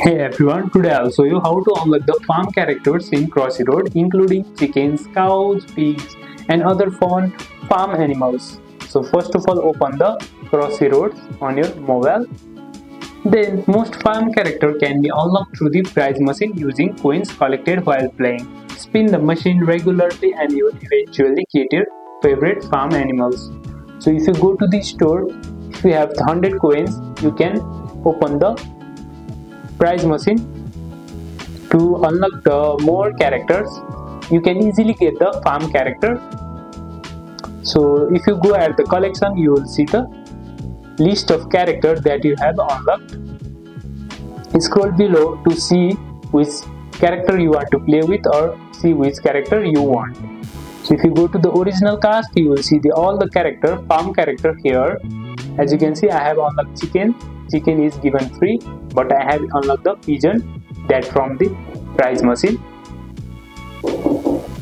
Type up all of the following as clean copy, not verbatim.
Hey everyone, today I'll show you how to unlock the farm characters in Crossy Road, including chickens, cows, pigs, and other fun farm animals. So first of all, open the Crossy Road on your mobile. Then most farm character can be unlocked through the prize machine using coins collected while playing. Spin the machine regularly and you will eventually get your favorite farm animals. So if you go to the store, if you have 100 coins, you can open the prize machine to unlock the more characters. You can easily get the farm character. So if you go at the collection, you will see the list of characters that you have unlocked. Scroll below to see which character you want to play with or see which character you want. So if you go to the original cast, you will see all the farm character here. As you can see, I have unlocked chicken. Chicken is given free, but I have unlocked the pigeon, that from the prize machine.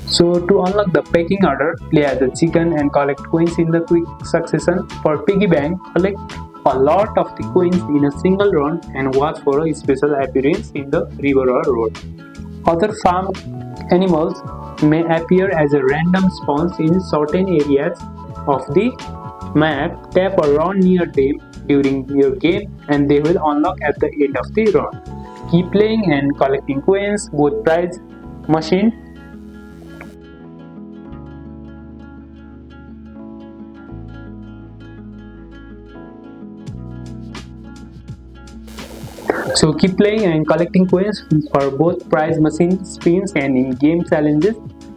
So to unlock the pecking order, play as a chicken and collect coins in the quick succession. For piggy bank, collect a lot of the coins in a single run and watch for a special appearance in the river or road. Other farm animals may appear as a random spawns in certain areas of the map. Tap or run near them during your game and they will unlock at the end of the run. Keep playing and collecting coins, both prize machine. So keep playing and collecting coins for both prize machine spins and in-game challenges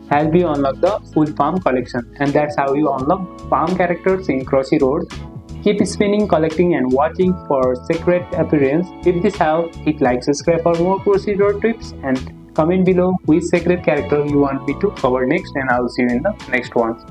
as we unlock the full farm collection. And that's how you unlock farm characters in Crossy Road. Keep spinning, collecting and watching for secret appearance. If this helped, hit like, subscribe for more Crossy Road tips and comment below which secret character you want me to cover next, and I'll see you in the next one.